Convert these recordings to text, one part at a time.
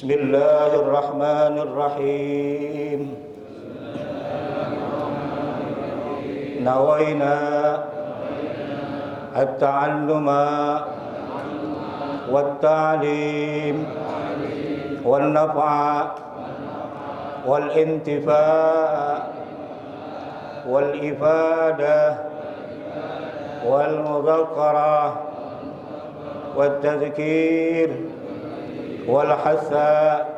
Bismillahirrahmanirrahim. Nawaina at-ta'alluma wat-ta'lim wan-naf'a wal-intifa' wal-ifadah wal-mudzakarah wat-tadhkir wal-hatha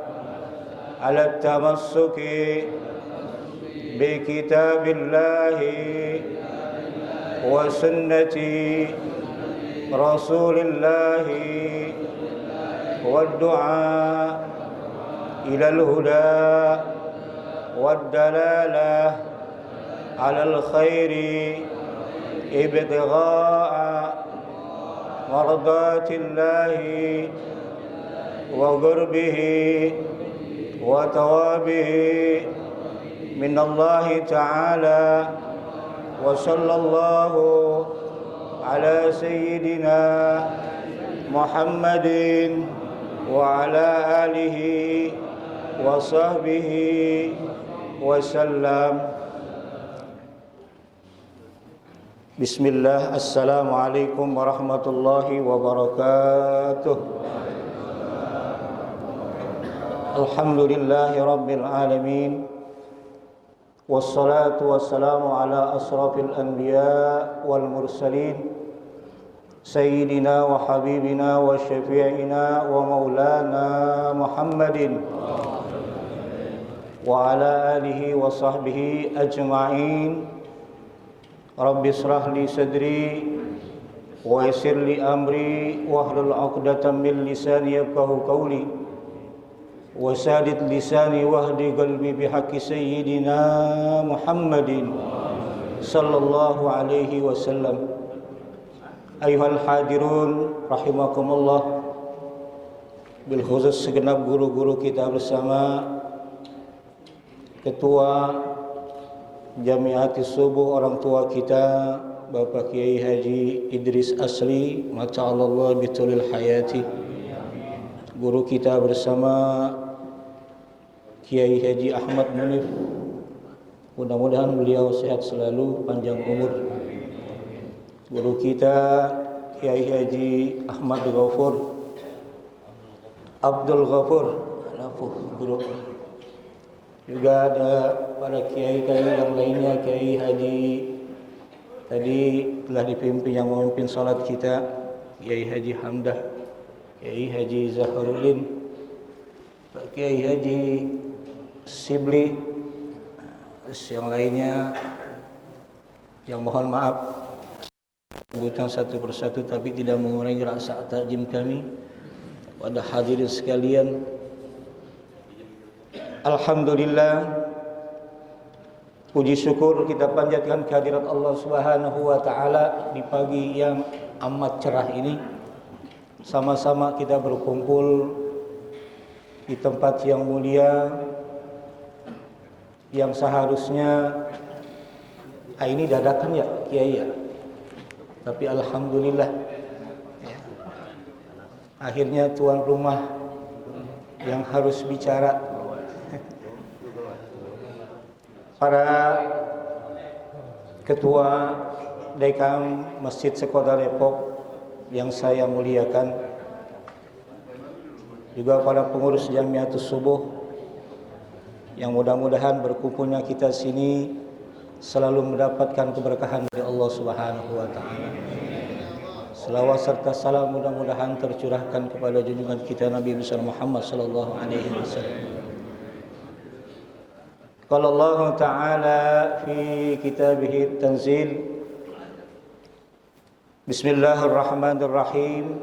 ala at-tamassuki bi kitabillahi wa sunnati rasulillahi wa du'a ila al-huda wa ad-dalalah ala al-khairi ibtigha'a mardatillahi wa ghurbihi wa tawabihi min Allah ta'ala wa sallallahu ala sayyidina Muhammadin wa ala alihi wa sahbihi wa sallam. Bismillah. Assalamualaikum warahmatullahi wabarakatuh. Alhamdulillahi rabbil alamin. Wassalatu wassalamu ala asrafil anbiya wal mursalin sayyidina wa habibina wa syafi'ina wa maulana Muhammadin wa ala alihi wa sahbihi ajma'in. Rabbi israh li sadri wa yassir li amri wahlul 'uqdatam min lisani yafqahu qawli wasadid lisani wahdi qalbi bihaqqi sayyidina Muhammadin sallallahu alaihi wasallam. Ayuhal hadirun rahimakumullah, bil khusus segenap guru-guru kita bersama, Ketua Jamiatis Subuh, orang tua kita Bapak Kiai Haji Idris Asli, mata'allallah bitulil hayati, guru kita bersama Kiai Haji Ahmad Munif, mudah-mudahan beliau sehat selalu, panjang umur. Guru kita Kiai Haji Ahmad Ghafur, Abdul Ghafur, guru. Juga ada para kiai-kiai yang lainnya. Kiai Haji tadi telah dipimpin, yang memimpin salat kita Kiai Haji Hamdah, Kiai Haji Zahrudin, Pak Kiai Haji Sibli, yang lainnya yang mohon maaf sebutkan satu persatu tapi tidak mengurangi rasa takjim kami. Pada hadirin sekalian, alhamdulillah, puji syukur kita panjatkan kehadirat Allah Subhanahu wa taala di pagi yang amat cerah ini. Sama-sama kita berkumpul di tempat yang mulia, yang seharusnya ini dadakan ya Kiai ya, tapi alhamdulillah ya, akhirnya tuan rumah yang harus bicara. Para ketua Dekam Masjid Sekota Depok yang saya muliakan, juga para pengurus Jamiatus Subuh, yang mudah-mudahan berkumpulnya kita sini selalu mendapatkan keberkahan dari Allah Subhanahu wa taala. Selawat serta salam mudah-mudahan tercurahkan kepada junjungan kita Nabi besar Muhammad sallallahu alaihi wasallam. Qala Allah Ta'ala fi kitabih tanzil, Bismillahirrahmanirrahim,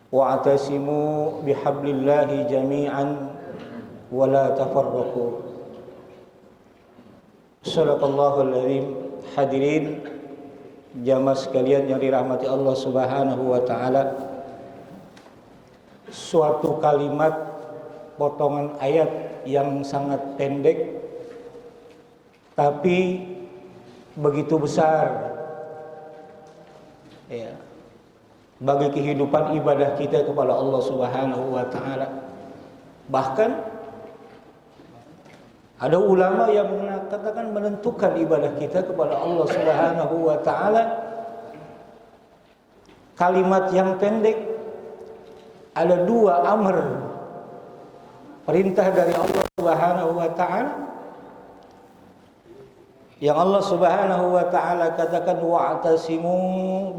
wa'tasimu bihablillahi jami'an wa la tafarraqu. Shadaqallahul azim. Hadirin jamaah sekalian yang dirahmati Allah Subhanahu wa taala, suatu kalimat potongan ayat yang sangat pendek tapi begitu besar ya, bagi kehidupan ibadah kita kepada Allah Subhanahu wa taala. Bahkan ada ulama yang mengatakan menentukan ibadah kita kepada Allah Subhanahu wa taala kalimat yang pendek, ada dua amr, perintah dari Allah Subhanahu wa taala yang Allah Subhanahu wa taala katakan wa'tasimu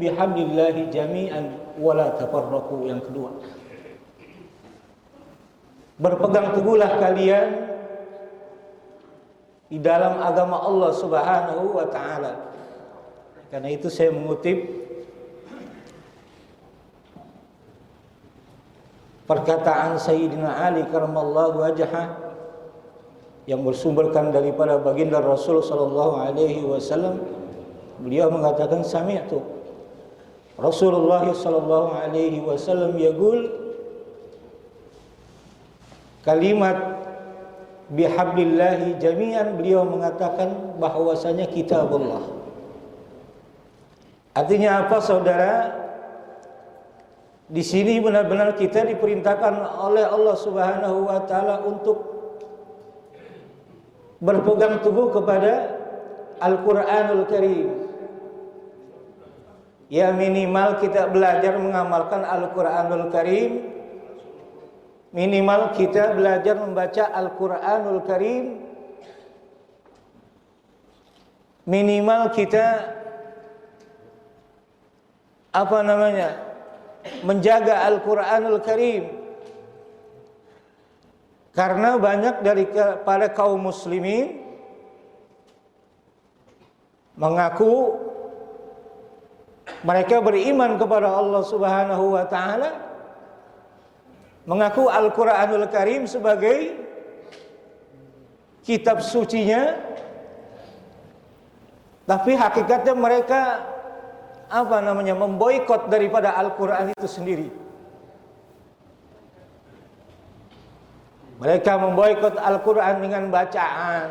bihablillahi jami'an wa la tafarraqu. Yang kedua, berpegang teguhlah kalian di dalam agama Allah Subhanahu wa taala. Karena itu saya mengutip perkataan Sayyidina Ali karramallahu wajhah yang bersumberkan daripada baginda Rasul sallallahu alaihi wasallam. Beliau mengatakan sami'tu Rasulullah sallallahu alaihi wasallam yaqul, kalimat bihablillahi jami'an, beliau mengatakan bahwasanya kitabullah. Artinya apa saudara? Di sini benar-benar kita diperintahkan oleh Allah Subhanahu wa taala untuk berpegang teguh kepada Al-Qur'anul Karim. Ya minimal kita belajar mengamalkan Al-Qur'anul Karim, minimal kita belajar membaca Al-Qur'anul Karim, minimal kita menjaga Al-Qur'anul Karim. Karena banyak daripada kaum muslimin mengaku mereka beriman kepada Allah Subhanahu wa taala, mengaku Al-Qur'anul Karim sebagai kitab sucinya, tapi hakikatnya mereka memboikot daripada Al-Qur'an itu sendiri. Mereka memboikot Al-Qur'an dengan bacaan,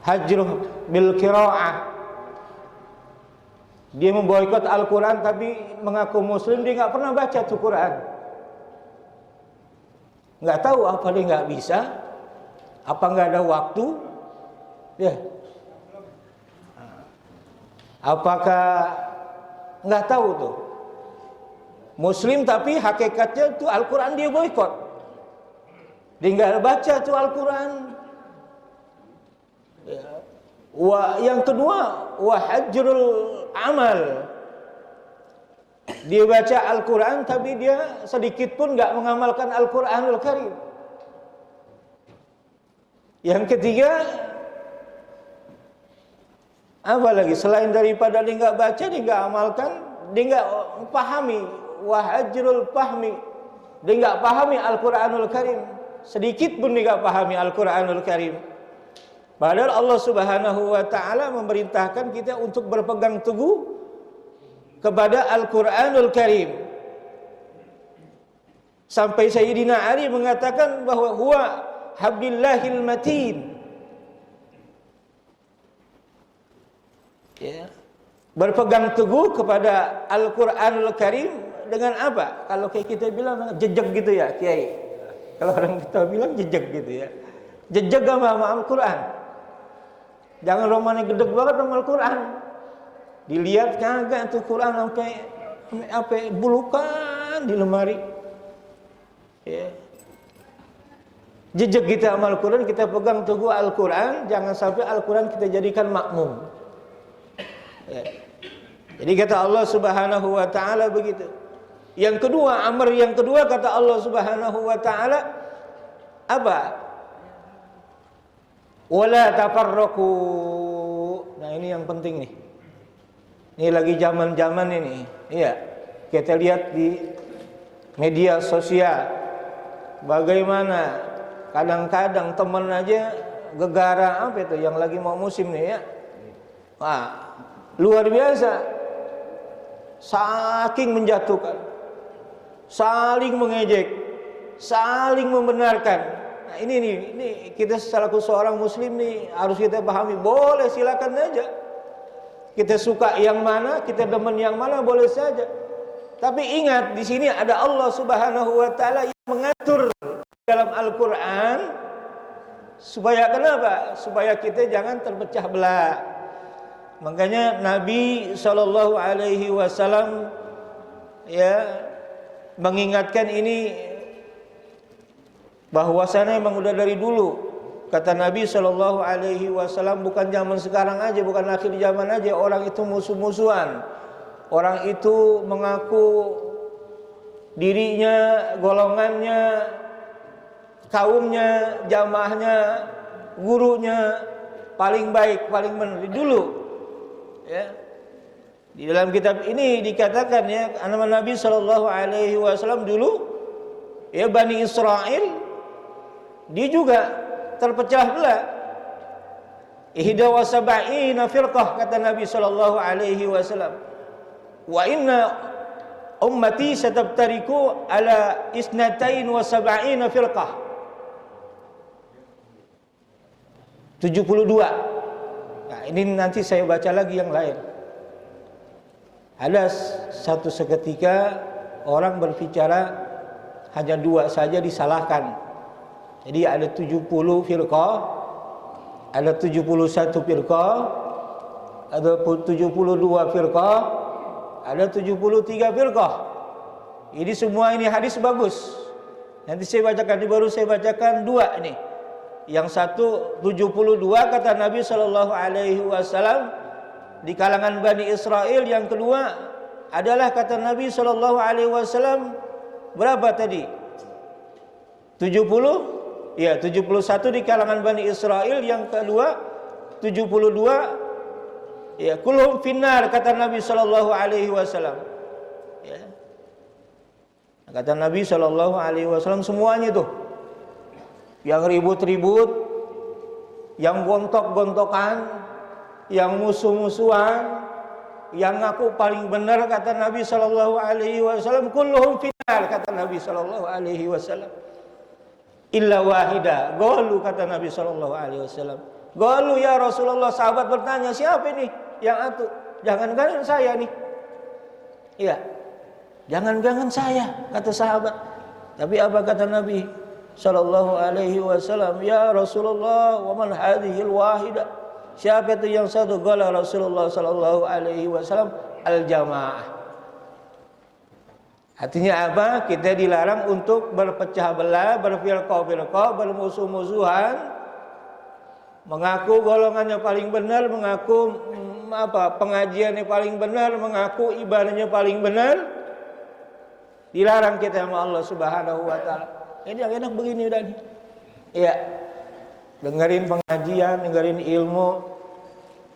hajruh bil qiraah. Dia memboikot Al-Qur'an tapi mengaku muslim, dia enggak pernah baca tuh Quran. Enggak tahu apa dia enggak bisa, apa enggak ada waktu, ya. Apakah enggak tahu tuh. Muslim tapi hakikatnya tuh Al-Qur'an dia boikot. Dia enggak baca tuh Al-Qur'an. Ya. Yang kedua, hajrul amal. Dia baca Al-Qur'an tapi dia sedikit pun enggak mengamalkan Al-Qur'anul Karim. Yang ketiga, apa lagi selain daripada dia enggak baca, dia enggak amalkan, dia enggak pahami, hajrul fahmi. Dia enggak pahami Al-Qur'anul Karim. Sedikit pun dia enggak pahami Al-Qur'anul Karim. Padahal Allah Subhanahu wa taala memerintahkan kita untuk berpegang teguh kepada Al-Qur'anul Karim. Sampai Sayyidina Ali mengatakan bahwa huwa hablillahil matin. Ya. Berpegang teguh kepada Al-Qur'anul Karim dengan apa? Kalau kayak kita bilang jejak gitu ya, Kiai. Kalau orang kita bilang jejak gitu ya. Jejak sama Al-Qur'an. Jangan romannya gedeg banget sama Al-Qur'an. Dilihat kagak tuh Quran sampai bulukan di lemari. Ya. Jejak kita sama Al-Qur'an, kita pegang teguh Al-Qur'an, jangan sampai Al-Qur'an kita jadikan makmum. Ya. Jadi kata Allah Subhanahu wa taala begitu. Yang kedua, amr yang kedua kata Allah Subhanahu wa taala apa? Wala tafarraqu. Nah, ini yang penting nih. Ini lagi zaman-zaman ini. Iya. Kita lihat di media sosial bagaimana kadang-kadang teman aja gegara apa itu yang lagi mau musim nih ya. Wah, luar biasa. Saking menjatuhkan, saling mengejek, saling membenarkan. Nah, ini kita selaku seorang muslim nih harus kita pahami. Boleh silakan aja. Kita suka yang mana, kita demen yang mana boleh saja. Tapi ingat, di sini ada Allah Subhanahu wa taala yang mengatur dalam Al-Qur'an supaya kenapa? Supaya kita jangan terpecah belah. Makanya Nabi sallallahu alaihi wasallam ya mengingatkan ini bahwasanya memang udah dari dulu. Kata Nabi sallallahu alaihi wasallam, bukan zaman sekarang aja, bukan akhir zaman aja orang itu musuh-musuhan. Orang itu mengaku dirinya, golongannya, kaumnya, jamaahnya, gurunya paling baik, paling benar dulu. Ya. Di dalam kitab ini dikatakan ya, nama Nabi sallallahu alaihi wasallam dulu ya Bani Israel dia juga terpecah belah. Ihda wa sab'ina firqah kata Nabi sallallahu alaihi wasallam. Wa inna ummati satabtariku ala isnatain wa sab'ina firqah. 72. Nah, ini nanti saya baca lagi yang lain. Ada satu seketika orang berbicara hanya 2 saja disalahkan. Jadi ada 70 firqah, ada 71 firqah, ada 72 firqah, ada 73 firqah. Ini semua ini hadis bagus. Nanti saya bacakan, baru saya bacakan 2 ini. Yang satu 72 kata Nabi sallallahu alaihi wasallam di kalangan Bani Israel. Yang kedua adalah kata Nabi sallallahu alaihi wasallam berapa tadi? 70? Ya, 71 di kalangan Bani Israel. Yang kedua 72 ya, kulhum finnar kata Nabi sallallahu alaihi wasallam. Ya. Kata Nabi sallallahu alaihi wasallam semuanya tuh. Yang ribut-ribut, yang gontok-gontokan, yang musuh-musuhan, yang ngaku paling benar kata Nabi sallallahu alaihi wasallam kulluhum finnar kata Nabi sallallahu alaihi wasallam. Illa wahida, qalu kata Nabi sallallahu alaihi wasallam. Qalu ya Rasulullah, sahabat bertanya, siapa ini yang atu? Jangan-jangan saya nih. Iya. Jangan-jangan saya kata sahabat. Tapi apa kata Nabi sallallahu alaihi wasallam? Ya Rasulullah, wa man hadhil wahida? Siapa itu yang satu? Qala Rasulullah sallallahu alaihi wasallam al-jamaah. Artinya apa? Kita dilarang untuk berpecah belah, berfirqah-firqah, bermusuh-musuhan, mengaku golongannya paling benar, mengaku pengajiannya paling benar, mengaku ibadahnya paling benar. Dilarang kita sama Allah Subhanahu wa taala. Ini yang enak begini udah nih. Iya. Dengerin pengajian, dengerin ilmu.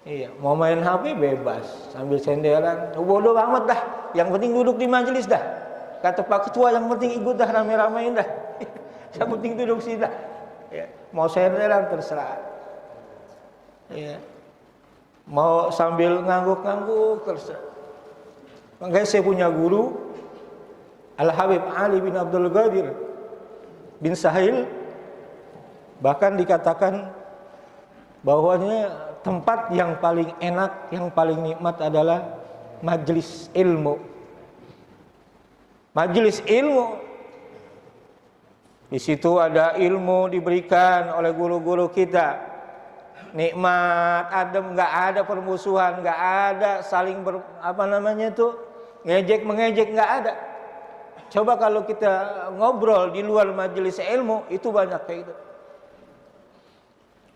Iya, mau main HP bebas sambil senderan. Bodoh amat dah. Yang penting duduk di majelis dah. Kata Pak Ketua, yang penting ikut dah, rame-ramein dah. Yang penting duduk sini dah. Iya. Mau senderan terserah. Iya. Mau sambil ngangguk-ngangguk terserah. Makanya saya punya guru Al-Habib Ali bin Abdul Qadir bin Sahil, bahkan dikatakan bahwanya tempat yang paling enak, yang paling nikmat adalah majelis ilmu. Majelis ilmu. Di situ ada ilmu diberikan oleh guru-guru kita. Nikmat, adem, enggak ada permusuhan, enggak ada saling ngejek mengejek, enggak ada. Coba kalau kita ngobrol di luar majelis ilmu, itu banyak kayak gitu.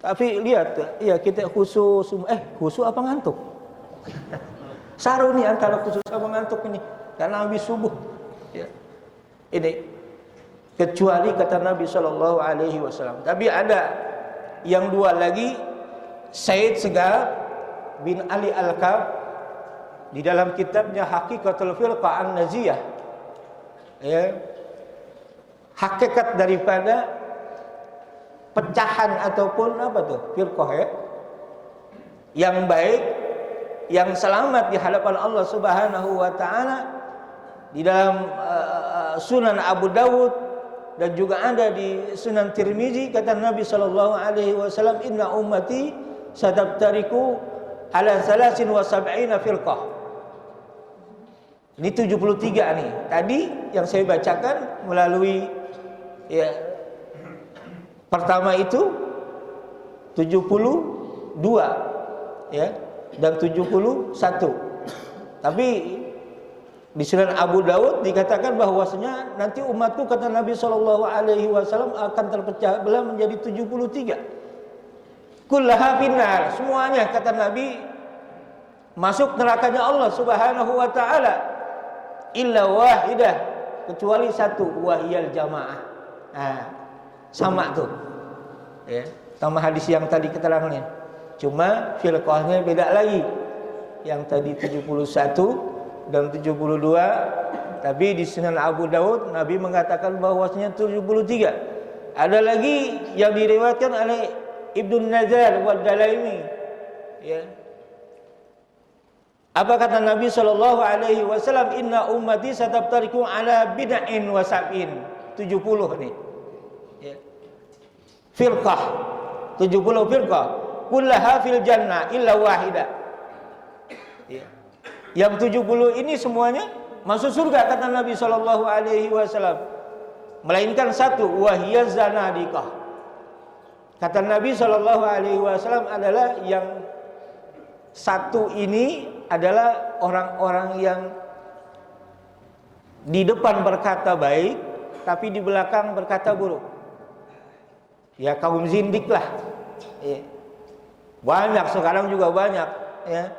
Tapi lihat, ya kita khusus apa ngantuk? Saru nih antara khusus sama ngantuk ini, karena habis subuh. Ya. Ini kecuali kata Nabi Shallallahu Alaihi Wasallam. Tapi ada yang 2 lagi, Said Segaf bin Ali Al-Kab di dalam kitabnya Haqiqatul Firqah An-Najiyah. Ya, hakikat daripada pecahan ataupun firqah ya, yang baik, yang selamat di hadapan Allah Subhanahu wa taala, di dalam Sunan Abu Dawud dan juga ada di Sunan Tirmizi. Kata Nabi sallallahu alaihi wasallam, inna ummati satabtariku ala 73 firqah. Ini 73 nih. Tadi yang saya bacakan melalui ya pertama itu 72 ya dan 71. Tapi di Sunan Abu Daud dikatakan bahwasanya nanti umatku, kata Nabi SAW, akan terpecah belah menjadi 73. Kullaha finnar, semuanya kata Nabi masuk nerakanya Allah Subhanahu wa taala, illa wahidah, kecuali satu, wahiyal jamaah. Nah, sama tuh. Ya, sama hadis yang tadi keterangannya. Cuma firqahnya beda lagi. Yang tadi 71 dan 72, tapi di Sunan Abu Daud Nabi mengatakan bahwasanya 73. Ada lagi yang diriwayatkan oleh Ibnu Nazar wa Dalaimi. Ya. Apa kata Nabi SAW? Inna ummati satabtariku ala bid'in wa sab'in. 70 nih. Ya. Firqah. 70 firqah. Kullaha fil jannah illa wahidah. Ya. Yang 70 ini semuanya masuk surga kata Nabi SAW. Melainkan satu, wahiyaz zanadiqah. Kata Nabi SAW adalah yang satu ini adalah orang-orang yang di depan berkata baik, tapi di belakang berkata buruk. Ya, kaum zindik lah. Ya. Banyak sekarang juga banyak. Ya.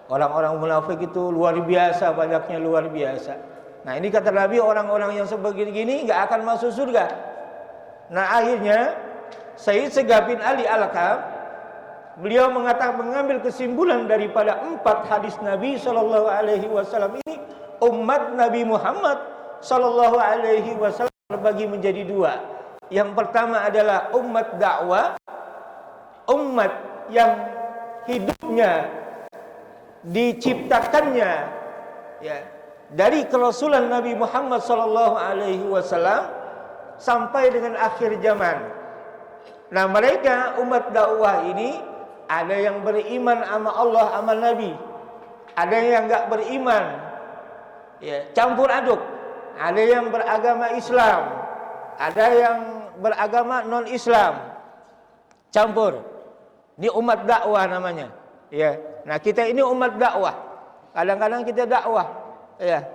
Orang-orang munafik itu luar biasa, banyaknya luar biasa. Nah, ini kata Nabi, orang-orang yang sebegini nggak akan masuk surga. Nah, akhirnya Sayyid Segaf bin Ali Al-Kab, beliau mengatakan, mengambil kesimpulan daripada 4 hadis Nabi SAW ini, umat Nabi Muhammad SAW terbagi menjadi 2. Yang pertama adalah umat dakwah, umat yang hidupnya diciptakannya ya dari kerasulan Nabi Muhammad SAW sampai dengan akhir zaman. Nah, mereka umat dakwah ini ada yang beriman sama Allah sama Nabi, ada yang enggak beriman, ya campur aduk. Ada yang beragama Islam, ada yang beragama non Islam, campur. Ini umat dakwah namanya. Ya, nah kita ini umat dakwah. Kadang-kadang kita dakwah, ya.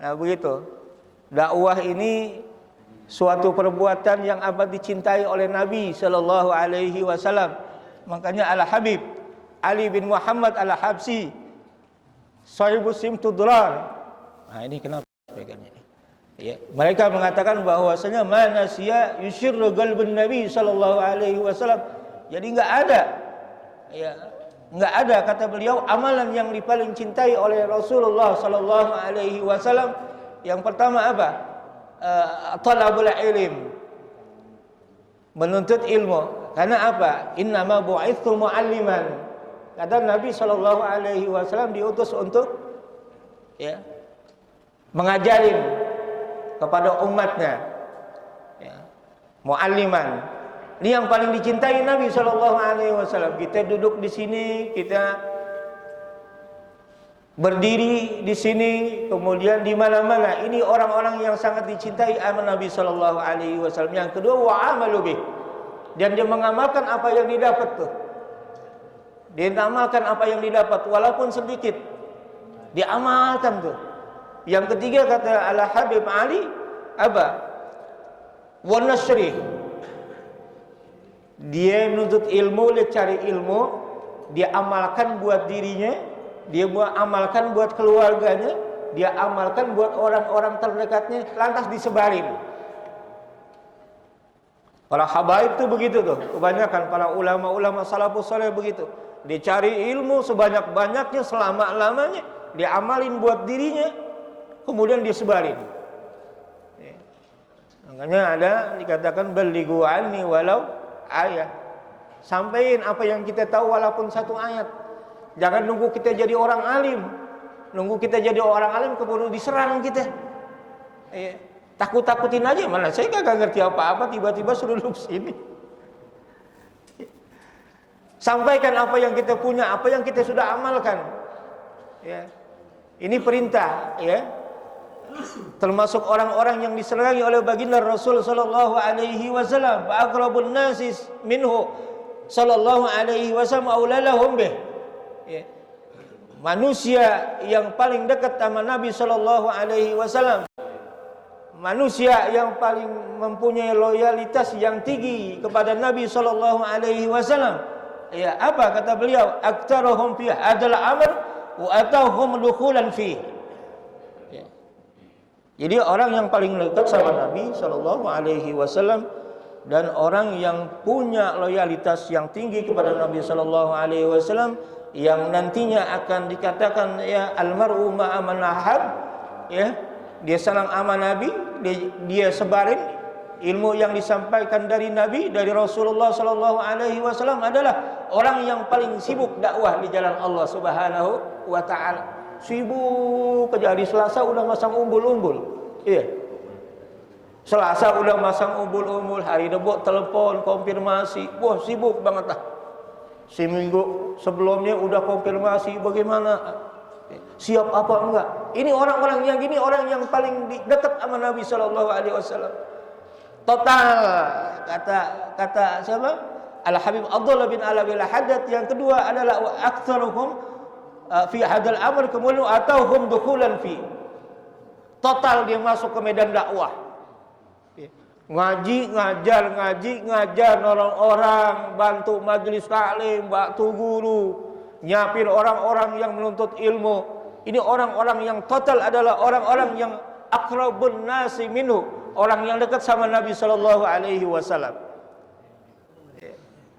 Nah begitu. Dakwah ini suatu perbuatan yang amat dicintai oleh Nabi Sallallahu Alaihi Wasallam. Makanya Al Habib Ali bin Muhammad Al Habsyi, Sahibus Simtudrar. Nah ini kenapa pegangnya? Ya, mereka mengatakan bahwasanya manasya yusyirru qalbun Nabi Sallallahu Alaihi Wasallam. Jadi enggak ada. Ya. Enggak ada, kata beliau, amalan yang paling cintai oleh Rasulullah sallallahu alaihi wasallam. Yang pertama apa? Talabul ilm. Menuntut ilmu. Karena apa? Innama bu'itsu mu'alliman. Kata Nabi sallallahu alaihi wasallam diutus untuk ya mengajarin kepada umatnya. Ya. Mu'alliman. Ini yang paling dicintai Nabi SAW. Kita duduk di sini, kita berdiri di sini, kemudian di mana-mana. Ini orang-orang yang sangat dicintai sama Nabi SAW. Yang kedua, wa'amalu bih. Dan dia mengamalkan apa yang didapat tuh. Dia mengamalkan apa yang didapat, walaupun sedikit. Dia amalkan tuh. Yang ketiga kata Al-Habib Ali, apa? Wa nasrih. Dia menuntut ilmu, dia cari ilmu, dia amalkan buat dirinya, dia amalkan buat keluarganya, dia amalkan buat orang-orang terdekatnya, lantas disebarin. Para habaib itu begitu tuh, kebanyakan para ulama-ulama salafus saleh begitu. Dia cari ilmu sebanyak-banyaknya, selama-lamanya, dia amalin buat dirinya, kemudian dia sebarin. Makanya ada dikatakan balighu anni walau ayat. Sampaikan apa yang kita tahu walaupun satu ayat. Jangan nunggu kita jadi orang alim. Nunggu kita jadi orang alim kemudian diserang kita. Takut-takutin aja, mana saya kagak ngerti apa-apa, tiba-tiba suruh duduk sini. Sampaikan apa yang kita punya, apa yang kita sudah amalkan. Ya. Ini perintah, ya. Termasuk orang-orang yang diserangi oleh baginda Rasul sallallahu alaihi wasallam, fa aqrabun nasis minhu sallallahu alaihi wasallam aulalahum bih. Ya. Manusia yang paling dekat sama Nabi sallallahu alaihi wasallam, manusia yang paling mempunyai loyalitas yang tinggi kepada Nabi sallallahu alaihi wasallam. Ya, apa kata beliau? Aktaruhum fi hadzal amr wa atahum dukhulan fi. Ya. Jadi orang yang paling dekat sama Nabi sallallahu alaihi wasallam dan orang yang punya loyalitas yang tinggi kepada Nabi sallallahu alaihi wasallam, yang nantinya akan dikatakan ya almar'u ma'a man ahab, ya, dia saling sama Nabi, dia sebarin ilmu yang disampaikan dari Nabi, dari Rasulullah sallallahu alaihi wasallam adalah orang yang paling sibuk dakwah di jalan Allah Subhanahu wa taala. Sibuk kerja, di Selasa udah masang umbul-umbul. Iya. Selasa udah masang umbul-umbul, hari Rebo telepon konfirmasi. Wah, sibuk banget lah. Seminggu sebelumnya udah konfirmasi bagaimana, siap apa enggak. Ini orang-orang yang gini, orang yang paling dekat sama Nabi sallallahu alaihi wasallam. Total kata siapa? Al-Habib Abdullah bin Alawi al-Haddad. Yang kedua adalah wa aktsaruhum fi hadzal amr kemudian atauhum dukhulan fi. Total dia masuk ke medan dakwah. Ngaji, ngajar nolong orang, bantu majelis taklim, bantu guru, nyiapin orang-orang yang menuntut ilmu. Ini orang-orang yang total adalah orang-orang yang aqrabun nasi minhu, orang yang dekat sama Nabi sallallahu alaihi wasallam.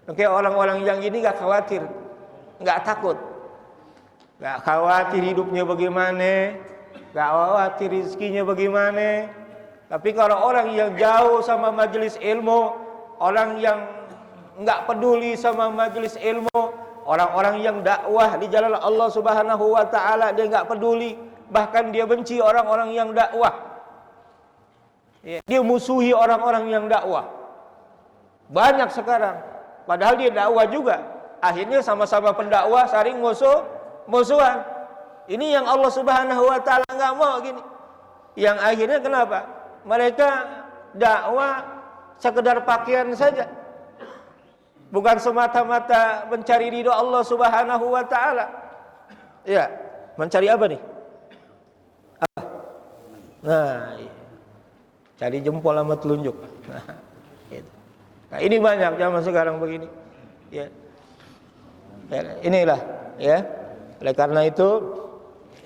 Oke, orang-orang yang ini enggak khawatir, enggak takut. Enggak khawatir hidupnya bagaimana, enggak khawatir rezekinya bagaimana. Tapi kalau orang yang jauh sama majelis ilmu, orang yang enggak peduli sama majelis ilmu, orang-orang yang dakwah di jalan Allah Subhanahu wa taala, dia enggak peduli, bahkan dia benci orang-orang yang dakwah. Dia musuhi orang-orang yang dakwah. Banyak sekarang, padahal dia dakwah juga. Akhirnya sama-sama pendakwah saling musuhan. Ini yang Allah Subhanahu wa taala enggak mau gini. Yang akhirnya kenapa? Mereka dakwah sekedar pakaian saja, bukan semata-mata mencari ridho Allah Subhanahu wa taala. Ya, mencari apa nih? Apa? Nah, cari jempol sama telunjuk. Nah, ini banyak zaman sekarang begini. Ya. Inilah, ya. Oleh karena itu,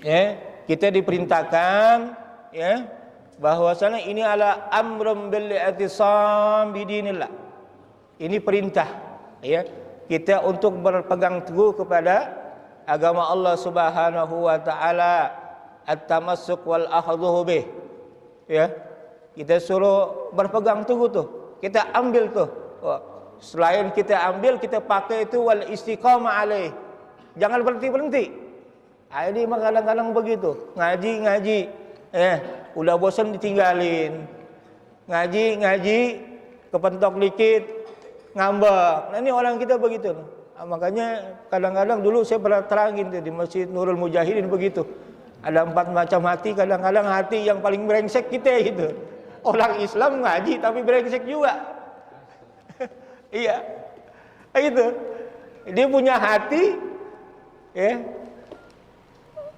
ya, kita diperintahkan, ya, bahwasanya ini adalah amrun bil i'tisam bidinillah. Ini perintah, ya, kita untuk berpegang teguh kepada agama Allah Subhanahu wa taala, at-tamassuk wal akhdhu bih. Ya. Kita suruh berpegang teguh tuh. Kita ambil tuh. Selain kita ambil, kita pakai itu wal istiqamah alaih. Jangan berhenti-berhenti. Ini mah kadang-kadang begitu. Ngaji. Udah bosan ditinggalin. Ngaji, kepentok dikit, ngambek. Nah, ini orang kita begitu. Nah, makanya kadang-kadang dulu saya pernah terangin tuh di Masjid Nurul Mujahidin begitu. Ada 4 macam hati, kadang-kadang hati yang paling brengsek kita gitu. Orang Islam ngaji tapi brengsek juga. Iya. Gitu. Dia punya hati, ya.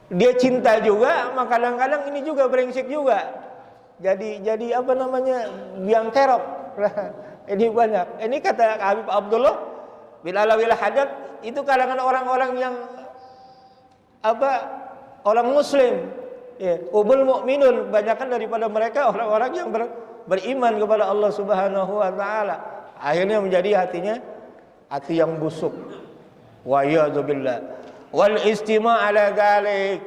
Dia cinta juga, maka kadang-kadang ini juga brengsek juga. Jadi apa namanya? Biang kerok. Ini banyak. Ini kata Habib Abdullah bin Alawi al-Haddad, itu kalangan orang-orang yang orang muslim. Ya, umul mukminun, banyakkan daripada mereka orang-orang yang beriman kepada Allah Subhanahu wa taala. Akhirnya menjadi hatinya hati yang busuk. Wa ya'dzubillah. Wal istima' ala dzalik.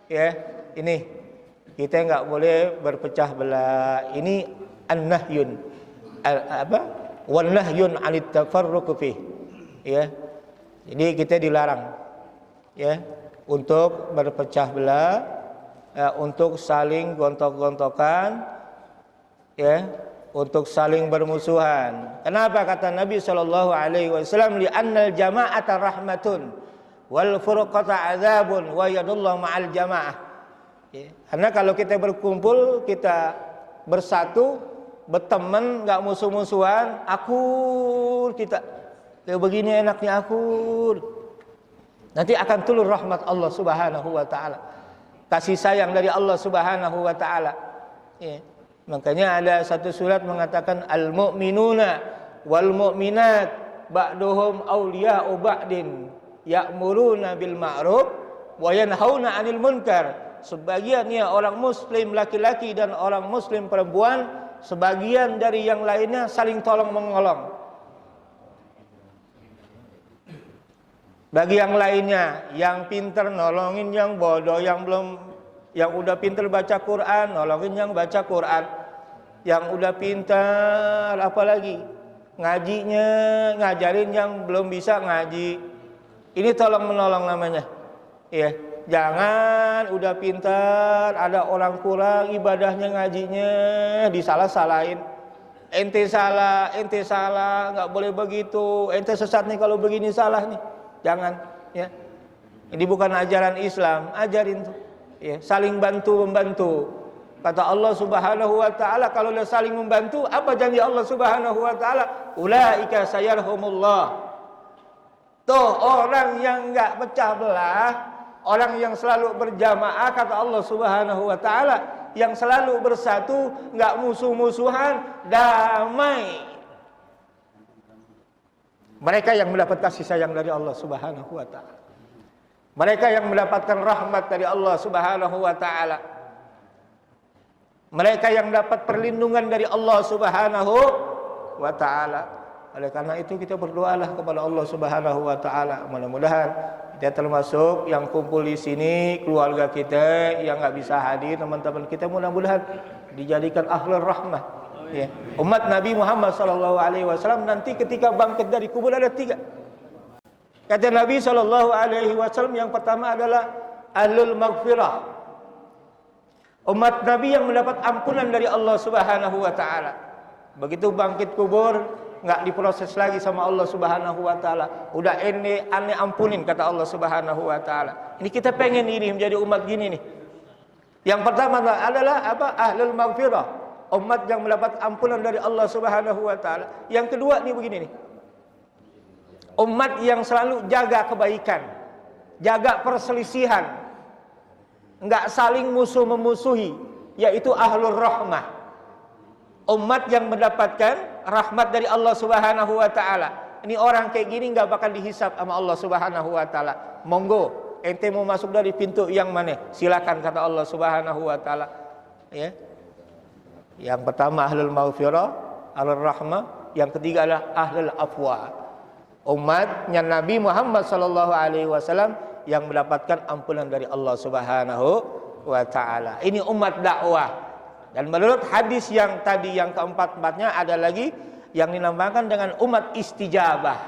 Ya, ini kita enggak boleh berpecah belah. Ini an-nahyun. Wal nahyun 'anit tafarruq fi. Ya. Jadi kita dilarang, ya, untuk berpecah belah, untuk saling gontok-gontokan, ya, untuk saling bermusuhan. Kenapa kata Nabi sallallahu alaihi wasallam, li annal jama'ata rahmatun wal furqata adzabun wa yadullahu ma'al jamaah. Karena kalau kita berkumpul, kita bersatu, berteman, enggak musuh-musuhan, akur kita. Kayak begini enaknya akur. Nanti akan turun rahmat Allah Subhanahu wa taala. Kasih sayang dari Allah Subhanahu wa taala. Makanya ada satu surat mengatakan al-mu'minuna wal mu'minat ba'duhum awliya'u ba'din ya'muruna bil ma'ruf wa yanhauna 'anil munkar. Sebagiannya orang muslim laki-laki dan orang muslim perempuan, sebagian dari yang lainnya saling tolong menolong. Bagi yang lainnya, yang pintar nolongin yang bodoh, yang udah pintar baca Quran, nolongin yang baca Quran. Yang udah pintar apalagi ngajinya, ngajarin yang belum bisa ngaji. Ini tolong menolong namanya. Iya, jangan udah pintar ada orang kurang ibadahnya, ngajinya disalah-salahin. Ente salah, enggak boleh begitu. Ente sesat nih kalau begini, salah nih. Jangan, ya. Ini bukan ajaran Islam, ajarin tuh. Ya, saling bantu membantu. Kata Allah Subhanahu wa taala, kalau dia saling membantu, apa janji Allah Subhanahu wa taala? Ulaika sayarhumullah. Tuh orang yang enggak pecah belah, orang yang selalu berjamaah, kata Allah Subhanahu wa taala, yang selalu bersatu, enggak musuh-musuhan, damai. Mereka yang mendapat kasih sayang dari Allah Subhanahu wa taala. Mereka yang mendapatkan rahmat dari Allah Subhanahu wa taala. Mereka yang dapat perlindungan dari Allah Subhanahu wa taala. Oleh karena itu kita berdoalah kepada Allah Subhanahu wa taala. Mudah-mudahan kita termasuk yang kumpul di sini, keluarga kita yang enggak bisa hadir, teman-teman kita mudah-mudahan dijadikan ahlul rahmah. Ya. Umat Nabi Muhammad sallallahu alaihi wasallam nanti ketika bangkit dari kubur ada 3. Kata Nabi sallallahu alaihi wasallam, yang pertama adalah ahlul maghfirah. Umat Nabi yang mendapat ampunan dari Allah Subhanahu wa taala. Begitu bangkit kubur, enggak diproses lagi sama Allah Subhanahu wa taala. Udah ini aneh ampunin kata Allah Subhanahu wa taala. Ini kita pengen ini menjadi umat gini nih. Yang pertama adalah apa? Ahlul maghfirah. Umat yang mendapat ampunan dari Allah Subhanahu wa taala. Yang kedua nih begini nih. Umat yang selalu jaga kebaikan, jaga perselisihan, enggak saling musuh-memusuhi, yaitu ahlur rahmah. Umat yang mendapatkan rahmat dari Allah Subhanahu wa taala. Ini orang kayak gini enggak bakal dihisab sama Allah Subhanahu wa taala. Monggo, ente mau masuk dari pintu yang mana? Silakan kata Allah Subhanahu wa taala. Ya. Yang pertama ahlul maghfirah, ahlur rahmah, yang ketiga adalah ahlul afwa. Umatnya Nabi Muhammad sallallahu alaihi wasallam yang mendapatkan ampunan dari Allah Subhanahu wa taala. Ini umat dakwah. Dan menurut hadis yang tadi yang keempat-empatnya ada lagi yang dinamakan dengan umat istijabah.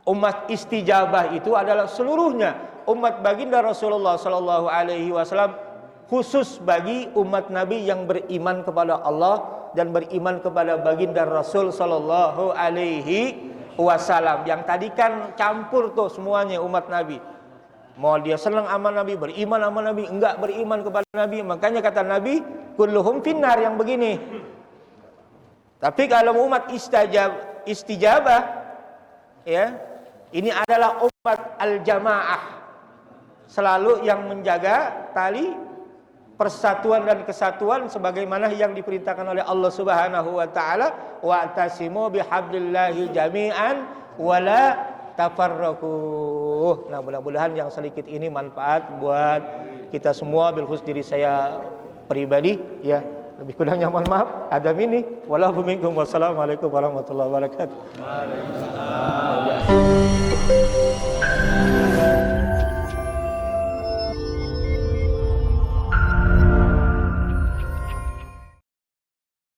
Umat istijabah itu adalah seluruhnya umat baginda Rasulullah sallallahu alaihi wasallam, khusus bagi umat Nabi yang beriman kepada Allah dan beriman kepada baginda Rasul sallallahu alaihi wasallam. Yang tadi kan campur tuh semuanya umat Nabi. Mau dia senang sama Nabi, beriman sama Nabi, enggak beriman kepada Nabi. Makanya kata Nabi, kulluhum finnar, yang begini. Tapi kalau umat istijabah, ya, ini adalah umat al-jamaah. Selalu yang menjaga tali persatuan dan kesatuan sebagaimana yang diperintahkan oleh Allah Subhanahu wa taala, wa'tasimu bihablillahi jami'an wala tafarraqu. Nah, mudah-mudahan yang sedikit ini manfaat buat kita semua, bilkhusus diri saya pribadi, ya. Lebih kurangnya mohon maaf. Ada mini. Wassalamualaikum warahmatullahi wabarakatuh. Waalaikumsalam.